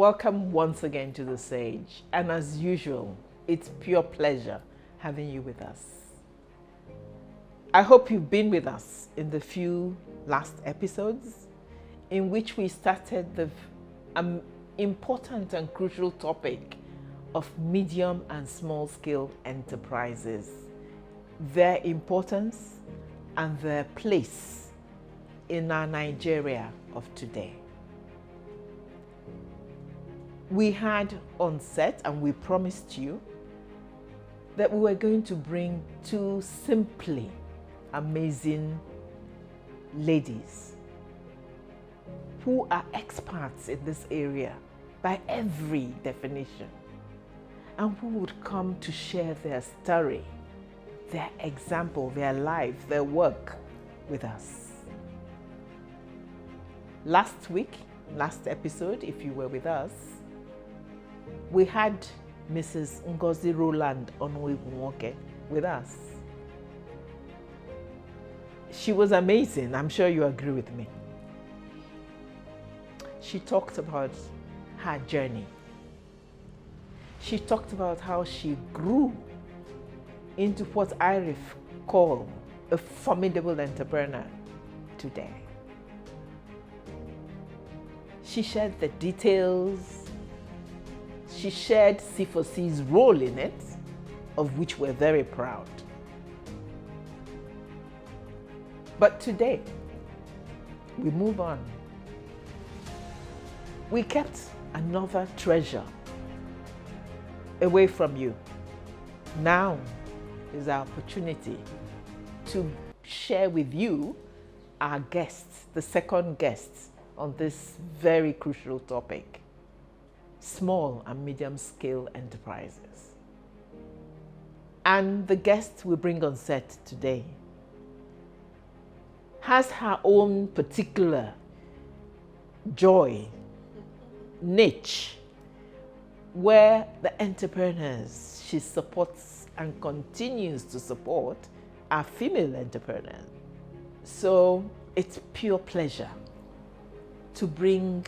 Welcome once again to the Sage. And as usual, it's pure pleasure having you with us. I hope you've been with us in the few last episodes in which we started the important and crucial topic of medium and small scale enterprises, their importance and their place in our Nigeria of today. We had on set, and we promised you, that we were going to bring two simply amazing ladies who are experts in this area by every definition, and who would come to share their story, their example, their life, their work with us. Last episode, if you were with us, we had Mrs. Ngozi Rowland Onuegwunwoke with us. She was amazing. I'm sure you agree with me. She talked about her journey. She talked about how she grew into what I call a formidable entrepreneur today. She shared the details. She shared C4C's role in it, of which we're very proud. But today, we move on. We kept another treasure away from you. Now is our opportunity to share with you our guests, the second guest on this very crucial topic: small and medium scale enterprises. And the guest we bring on set today has her own particular joy, niche, where the entrepreneurs she supports and continues to support are female entrepreneurs. So it's pure pleasure to bring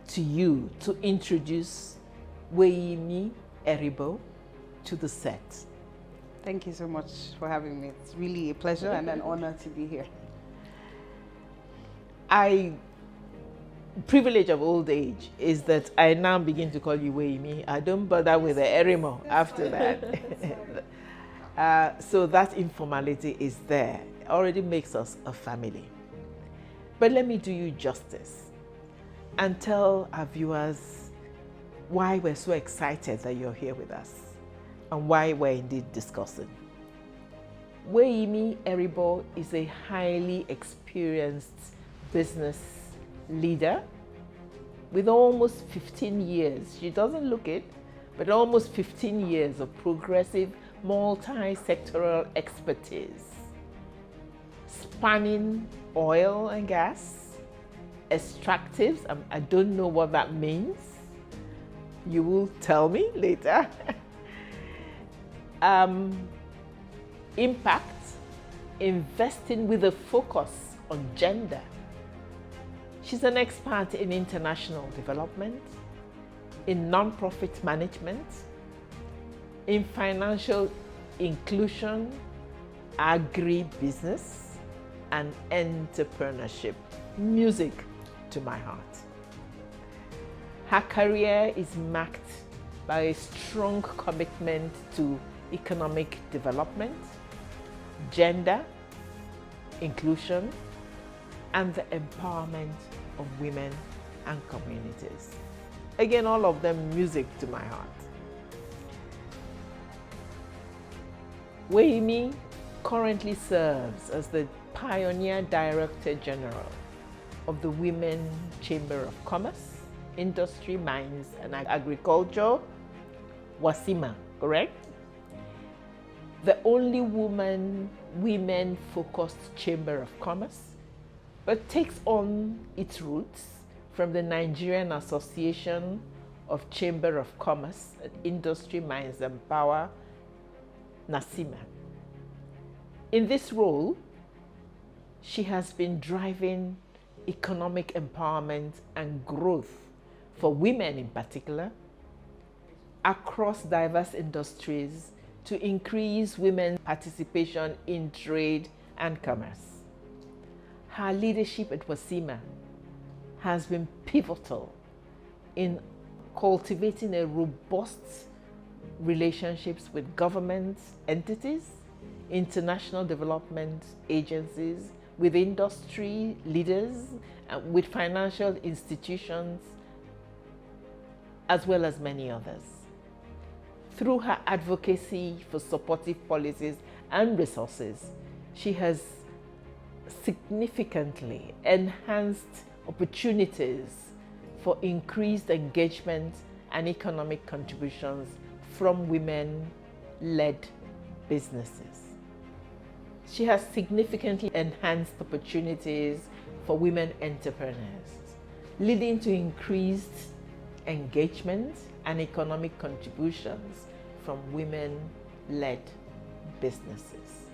to you, to introduce Weyinmi Eribo to the set. Thank you so much for having me. It's really a pleasure and an honor to be here. Privilege of old age is that I now begin to call you Weyinmi. I don't bother with the Erimo after that. So that informality is there. It already makes us a family. But let me do you justice and tell our viewers why we're so excited that you're here with us and why we're indeed discussing. Weyinmi Eribo is a highly experienced business leader with almost 15 years, she doesn't look it, but almost 15 years of progressive multi-sectoral expertise, spanning oil and gas, extractives. I don't know what that means. You will tell me later. Impact, investing with a focus on gender. She's an expert in international development, in non-profit management, in financial inclusion, agri-business, and entrepreneurship. Music to my heart. Her career is marked by a strong commitment to economic development, gender, inclusion, and the empowerment of women and communities. Again, all of them music to my heart. Weyinmi currently serves as the Pioneer Director General of the Women Chamber of Commerce, Industry, Mines and Agriculture, WASIMA, correct? The only women-focused Chamber of Commerce, but takes on its roots from the Nigerian Association of Chamber of Commerce, Industry, Mines and Power, NASIMA. In this role, she has been driving economic empowerment and growth for women in particular, across diverse industries to increase women's participation in trade and commerce. Her leadership at WASIMA has been pivotal in cultivating a robust relationships with government entities, international development agencies, with industry leaders, with financial institutions, as well as many others. Through her advocacy for supportive policies and resources, she has significantly enhanced opportunities for increased engagement and economic contributions from women-led businesses. She has significantly enhanced opportunities for women entrepreneurs, leading to increased engagement and economic contributions from women-led businesses.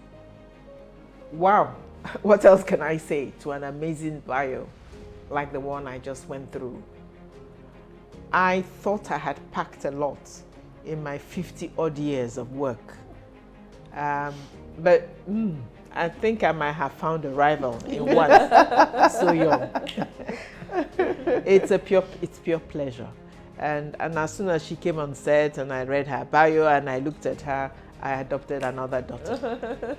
Wow, what else can I say to an amazing bio like the one I just went through? I thought I had packed a lot in my 50 odd years of work. But I think I might have found a rival in one so young. It's pure pleasure. And as soon as she came on set and I read her bio and I looked at her, I adopted another daughter.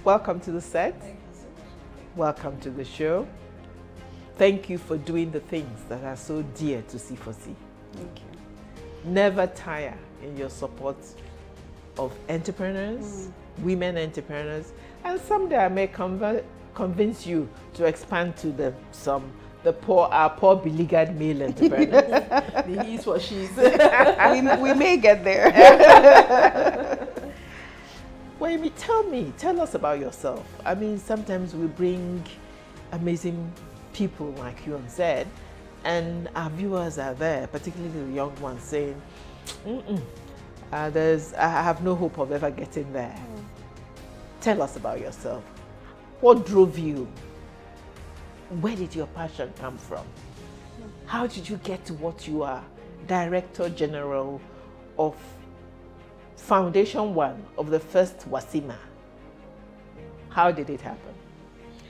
Welcome to the set. Thank you so much. Welcome to the show. Thank you for doing the things that are so dear to C4C. Thank you. Never tire in your support of entrepreneurs, women entrepreneurs, and someday I may convince you to expand to our poor beleaguered male entrepreneurs. The he's what she's. we may get there. Weyinmi, tell us about yourself. I mean, sometimes we bring amazing people like you on set, and our viewers are there, particularly the young ones, saying, I have no hope of ever getting there. Tell us about yourself. What drove you? Where did your passion come from? How did you get to what you are? Director General of Foundation 1 of the first WASIMA. How did it happen?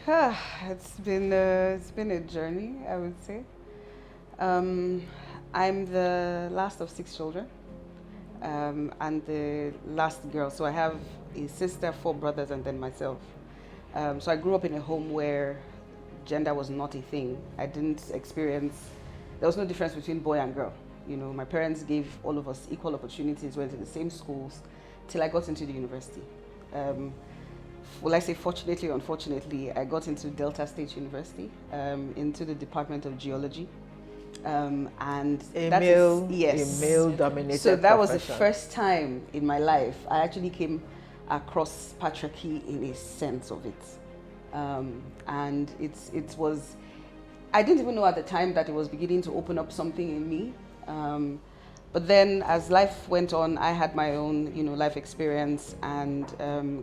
It's been a journey, I would say. I'm the last of 6 children, and the last girl. So I have a sister, 4 brothers, and then myself. So I grew up in a home where gender was not a thing. I didn't experience, there was no difference between boy and girl. You know, my parents gave all of us equal opportunities, went to the same schools, till I got into the university. Well, I say fortunately or unfortunately, I got into Delta State University, into the Department of Geology. And a that male-dominated So that was the profession. first time in my life I actually came across patriarchy in a sense of it. And it was, I didn't even know at the time that it was beginning to open up something in me. But then as life went on, I had my own, life experience, and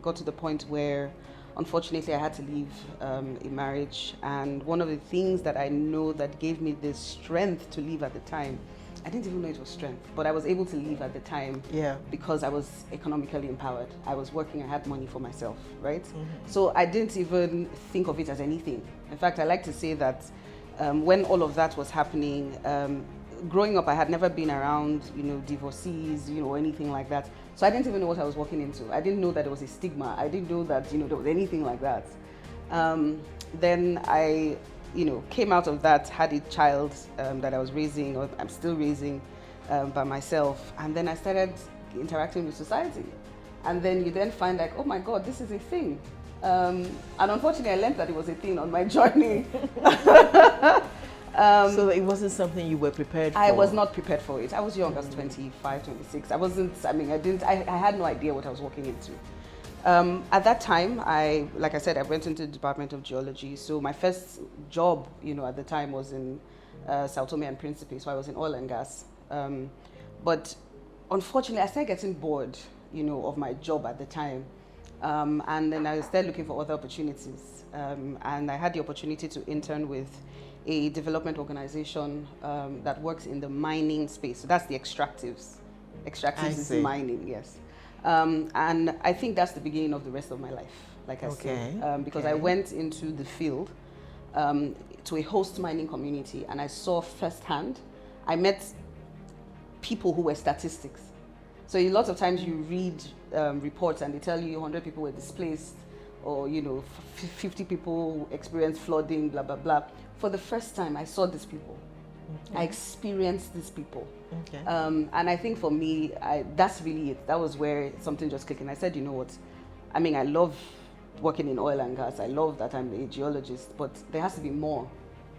got to the point where, unfortunately, I had to leave a marriage. And one of the things that I know that gave me the strength to leave at the time, I didn't even know it was strength, but I was able to leave at the time because I was economically empowered. I was working, I had money for myself, right? So I didn't even think of it as anything. In fact, I like to say that when all of that was happening, growing up, I had never been around, divorcees, or anything like that. So I didn't even know what I was walking into. I didn't know that there was a stigma. I didn't know that, there was anything like that. Then I, came out of that, had a child that I was raising, or I'm still raising by myself. And then I started interacting with society. And then you then find like, oh my God, this is a thing. And unfortunately, I learned that it was a thing on my journey. So it wasn't something you were prepared for? I was not prepared for it. I was young, I was 25, 26. I had no idea what I was walking into. At that time, like I said, I went into the Department of Geology. So my first job, at the time was in Sao Tome and Principe. So I was in oil and gas. But unfortunately, I started getting bored, of my job at the time. And then I started looking for other opportunities. And I had the opportunity to intern with a development organization that works in the mining space. So that's the extractives. Extractives is mining, yes. And I think that's the beginning of the rest of my life, like I said, because I went into the field to a host mining community, and I saw firsthand, I met people who were statistics. So a lot of times you read reports and they tell you 100 people were displaced, or 50 people experienced flooding, blah, blah, blah. For the first time, I saw these people. I experienced these people. And I think for me, that's really it. That was where something just clicked. And I said, you know what? I mean, I love working in oil and gas. I love that I'm a geologist, but there has to be more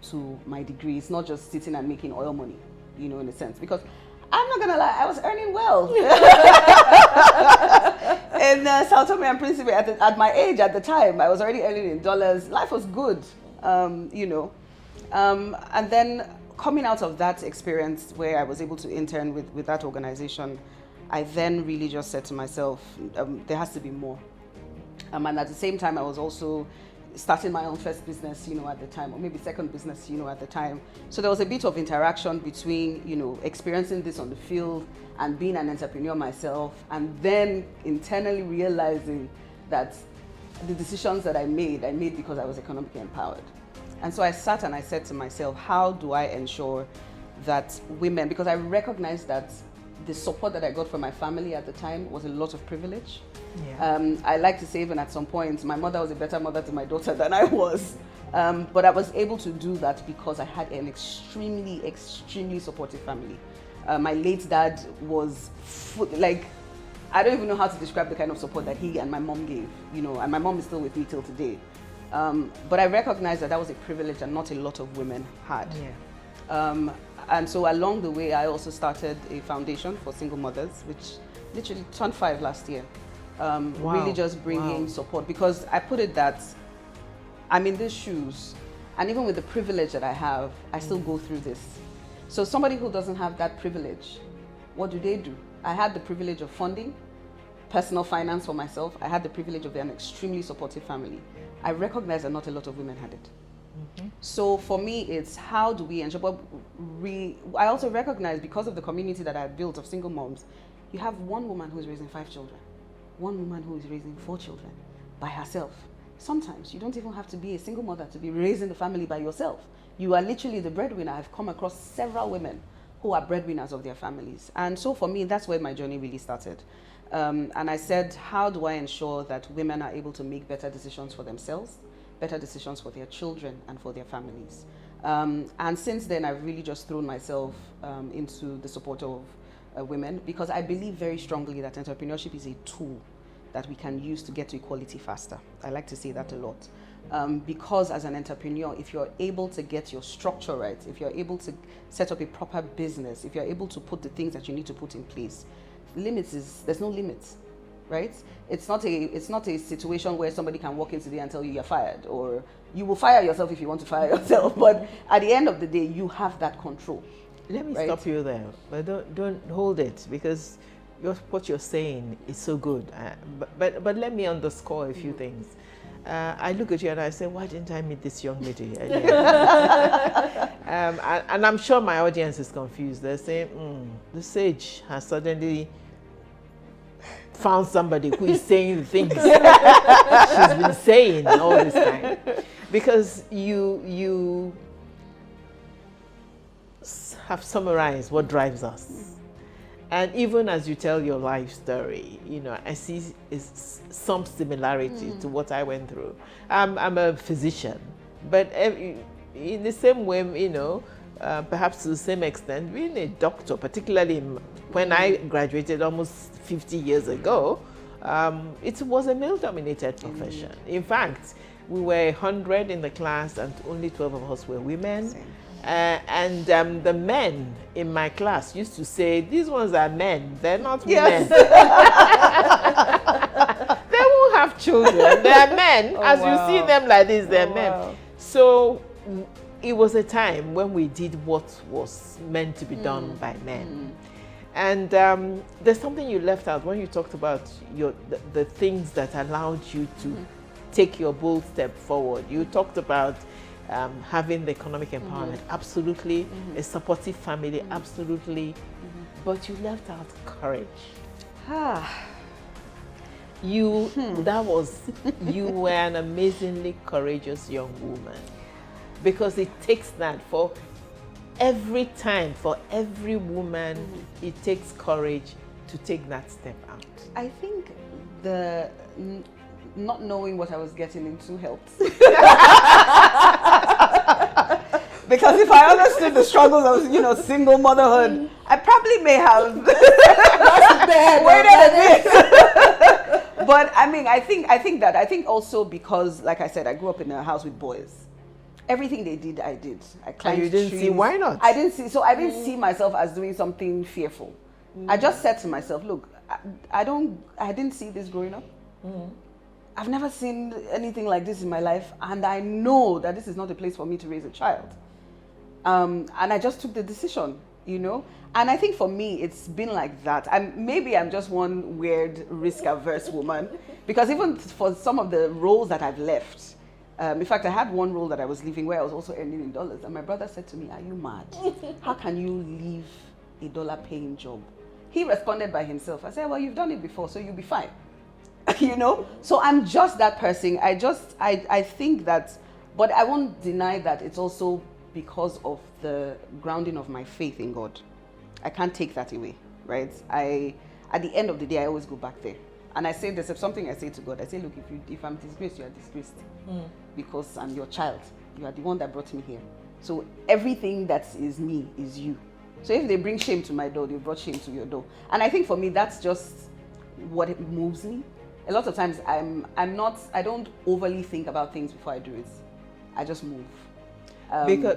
to my degree. It's not just sitting and making oil money, in a sense. Because I'm not gonna lie, I was earning well. In Sao Tome and Principe, at my age at the time, I was already earning in dollars. Life was good, And then coming out of that experience where I was able to intern with that organization, I then really just said to myself, there has to be more. And at the same time, I was also starting my own first business, at the time, or maybe second business, at the time. So there was a bit of interaction between, experiencing this on the field and being an entrepreneur myself, and then internally realizing that the decisions that I made because I was economically empowered. And so I sat and I said to myself, how do I ensure that women, because I recognized that the support that I got from my family at the time was a lot of privilege. I like to say even at some point, my mother was a better mother to my daughter than I was. But I was able to do that because I had an extremely, extremely supportive family. My late dad was, I don't even know how to describe the kind of support that he and my mom gave, and my mom is still with me till today. But I recognized that was a privilege and not a lot of women had. And so along the way, I also started a foundation for single mothers, which literally turned 5 last year. Really just bringing support, because I put it that I'm in these shoes, and even with the privilege that I have, I still go through this. So somebody who doesn't have that privilege, what do? I had the privilege of funding, personal finance for myself. I had the privilege of an extremely supportive family. I recognize that not a lot of women had it. So for me, it's how do we ensure, but I also recognize, because of the community that I had built of single moms, you have one woman who's raising 5 children, one woman who is raising 4 children by herself. Sometimes you don't even have to be a single mother to be raising the family by yourself. You are literally the breadwinner. I've come across several women who are breadwinners of their families. And so for me, that's where my journey really started. And I said, how do I ensure that women are able to make better decisions for themselves, better decisions for their children and for their families? And since then, I've really just thrown myself into the support of women, because I believe very strongly that entrepreneurship is a tool that we can use to get to equality faster. I like to say that a lot. Because as an entrepreneur, if you're able to get your structure right, if you're able to set up a proper business, if you're able to put the things that you need to put in place, there's no limits, right? It's not a situation where somebody can walk in today and tell you you're fired, or you will fire yourself if you want to fire yourself. But at the end of the day, you have that control. Let me stop you there, but don't hold it, because what you're saying is so good. But let me underscore a few things. I look at you and I say, why didn't I meet this young lady earlier? And I'm sure my audience is confused. They're saying, the sage has suddenly found somebody who is saying the things she's been saying all this time. Because you have summarized what drives us. And even as you tell your life story, I see some similarity to what I went through. I'm a physician, but in the same way, perhaps to the same extent, being a doctor, particularly when I graduated almost 50 years ago, it was a male-dominated profession. In fact, we were 100 in the class and only 12 of us were women. And the men in my class used to say, these ones are men, they're not women. They won't have children, they're men. As you see them like this, they're men. So it was a time when we did what was meant to be done by men. And there's something you left out when you talked about the things that allowed you to take your bold step forward. You talked about having the economic empowerment, absolutely, a supportive family, absolutely, but you left out courage. You were an amazingly courageous young woman, because it takes that for every time, for every woman, it takes courage to take that step out. I think the not knowing what I was getting into helped. Because if I understood the struggles of, single motherhood, I probably may have waited a bit. But I mean, I think also because, like I said, I grew up in a house with boys. Everything they did, I did. I climbed trees. You didn't see why not? I didn't see myself as doing something fearful. I just said to myself, look, I didn't see this growing up. I've never seen anything like this in my life, and I know that this is not a place for me to raise a child. And I just took the decision, And I think for me, it's been like that. And maybe I'm just one weird risk-averse woman, because even for some of the roles that I've left, in fact, I had one role that I was leaving where I was also earning in dollars, and my brother said to me, "Are you mad? How can you leave a dollar-paying job?" He responded by himself. I said, "Well, you've done it before, so you'll be fine." So I'm just that person. I think that, but I won't deny that it's also because of the grounding of my faith in God. I can't take that away, right? At the end of the day, I always go back there. And I say this, if something I say to God, I say, look, if I'm disgraced, you are disgraced. Because I'm your child. You are the one that brought me here. So everything that is me is you. So if they bring shame to my door, they brought shame to your door. And I think for me, that's just what it moves me. A lot of times I don't overly think about things before I do it. I just move.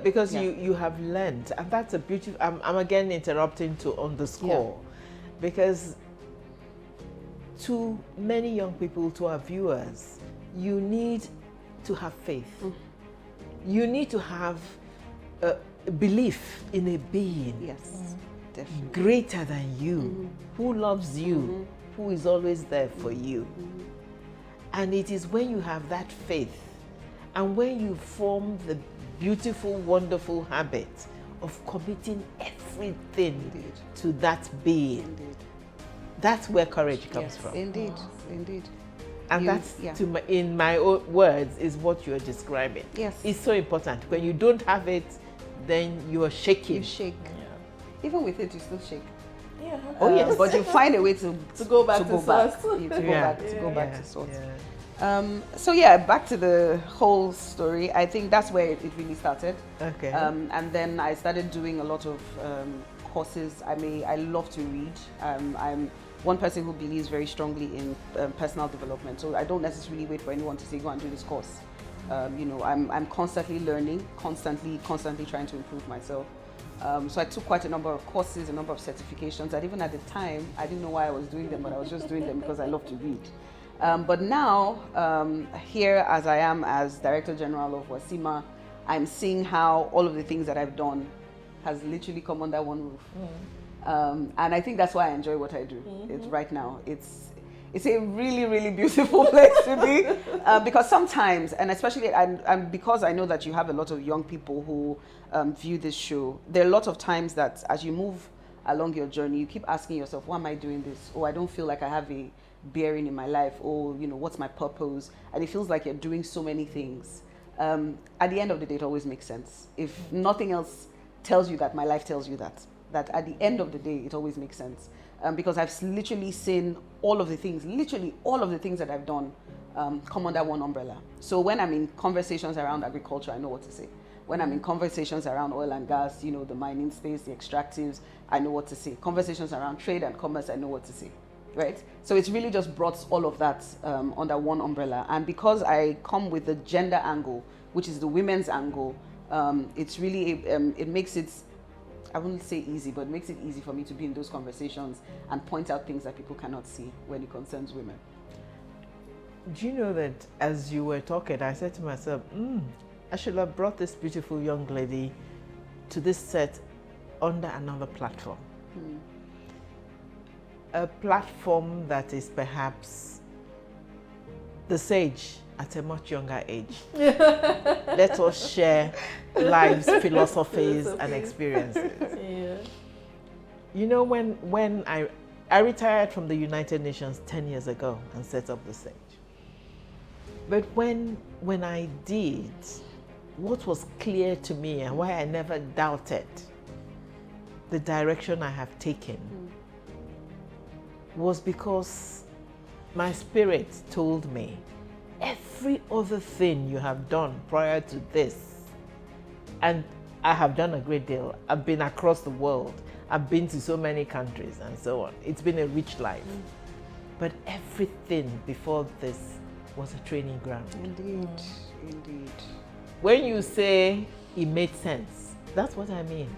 Because you have learned, and that's a beautiful, I'm again interrupting to underscore, because to many young people, to our viewers, you need to have faith. You need to have a belief in a being definitely greater than you, who loves you, who is always there for you. And it is when you have that faith, and when you form the beautiful, wonderful habit of committing everything to that being, that's where courage comes from. Indeed. And in my own words, is what you're describing. Yes. It's so important. When you don't have it, then you are shaking. You shake. Even with it, you still shake. Yeah. Oh yes. But you find a way to go back to source. To go back to source. Yeah. So back to the whole story. I think that's where it really started. Okay. And then I started doing a lot of courses. I love to read. I'm one person who believes very strongly in personal development. So I don't necessarily wait for anyone to say, go and do this course. I'm constantly learning, constantly trying to improve myself. So I took quite a number of courses, a number of certifications, and even at the time, I didn't know why I was doing them, but I was just doing them because I love to read. But now, here as I am as Director General of WASIMA, I'm seeing how all of the things that I've done has literally come under one roof. And I think that's why I enjoy what I do. It's right now. It's a really, really beautiful place to be, because sometimes, and especially and because I know that you have a lot of young people who view this show, there are a lot of times that as you move along your journey, you keep asking yourself, why am I doing this? Oh, I don't feel like I have a bearing in my life. Or, what's my purpose? And it feels like you're doing so many things. At the end of the day, it always makes sense. If nothing else tells you that, my life tells you that at the end of the day, it always makes sense. Because I've literally seen all of the things that I've done come under one umbrella. So when I'm in conversations around agriculture, I know what to say. When I'm in conversations around oil and gas, the mining space, the extractives, I know what to say. Conversations around trade and commerce, I know what to say, right? So it's really just brought all of that under one umbrella. And because I come with the gender angle, which is the women's angle, it's really, it makes it, I wouldn't say easy, but it makes it easy for me to be in those conversations and point out things that people cannot see when it concerns women. Do you know that as you were talking, I said to myself, I should have brought this beautiful young lady to this set under another platform. a platform that is perhaps the sage at a much younger age. Let us share lives, philosophies, and experiences. Yeah. You know, when I retired from the United Nations 10 years ago and set up the sage. But when I did, what was clear to me and why I never doubted the direction I have taken was because my spirit told me every other thing you have done prior to this, and I have done a great deal. I've been across the world. I've been to so many countries and so on. It's been a rich life. But everything before this was a training ground. Indeed, indeed. When you say it made sense, that's what I mean.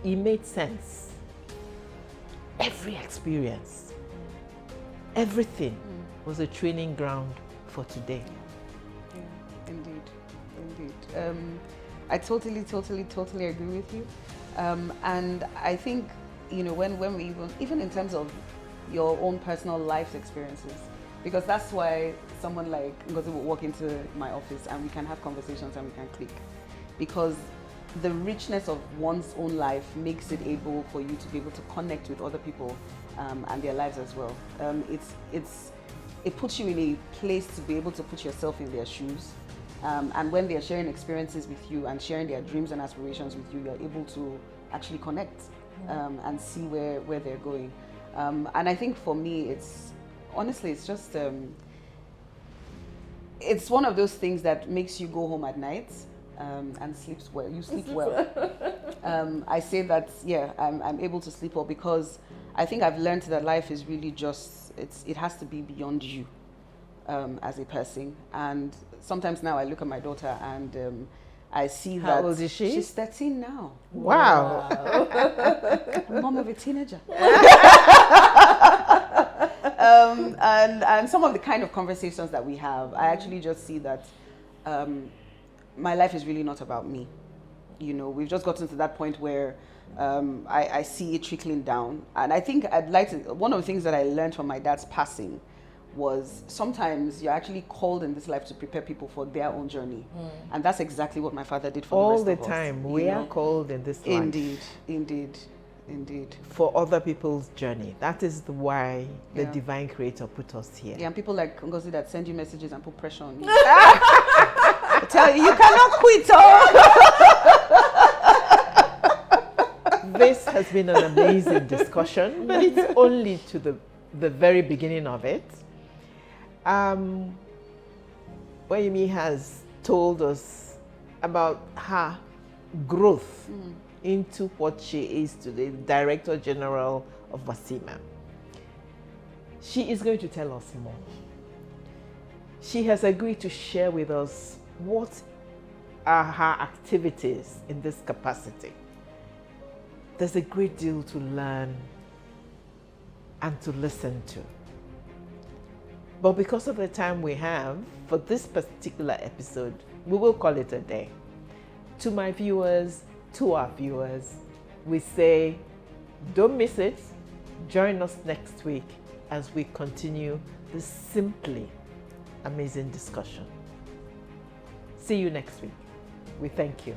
It made sense. Every experience, everything was a training ground for today. Yeah, indeed, indeed. I totally agree with you. And I think, you know, when we even in terms of your own personal life experiences, because that's why someone like Ngozi will walk into my office and we can have conversations and we can click, because the richness of one's own life makes it able for you to be able to connect with other people and their lives as well. It puts you in a place to be able to put yourself in their shoes. And when they're sharing experiences with you and sharing their dreams and aspirations with you, you're able to actually connect and see where they're going. And I think for me, honestly, it's just, it's one of those things that makes you go home at night and sleeps well. You sleep well. I say that, yeah, I'm able to sleep well because I think I've learned that life is really just, it has to be beyond you as a person. And sometimes now I look at my daughter and I see that. How old is she? She's 13 now. Wow. Mom of a teenager. And some of the kind of conversations that we have, I actually just see that my life is really not about me. You know, we've just gotten to that point where I see it trickling down. And I think one of the things that I learned from my dad's passing was sometimes you're actually called in this life to prepare people for their own journey. And that's exactly what my father did for all the the rest of time. us. We are called in this life. Indeed, indeed, indeed. For other people's journey. That is why the Yeah. divine creator put us here. Yeah, and people like Ngozi that send you messages and put pressure on you. I tell you, you cannot quit. This has been an amazing discussion, but it's only to the very beginning of it. Weyinmi has told us about her growth into what she is today, Director General of Wasima. She is going to tell us more. She has agreed to share with us what are her activities in this capacity. There's a great deal to learn and to listen to. But because of the time we have for this particular episode, we will call it a day. To my viewers, to our viewers, we say, don't miss it. Join us next week as we continue this simply amazing discussion. See you next week. We thank you.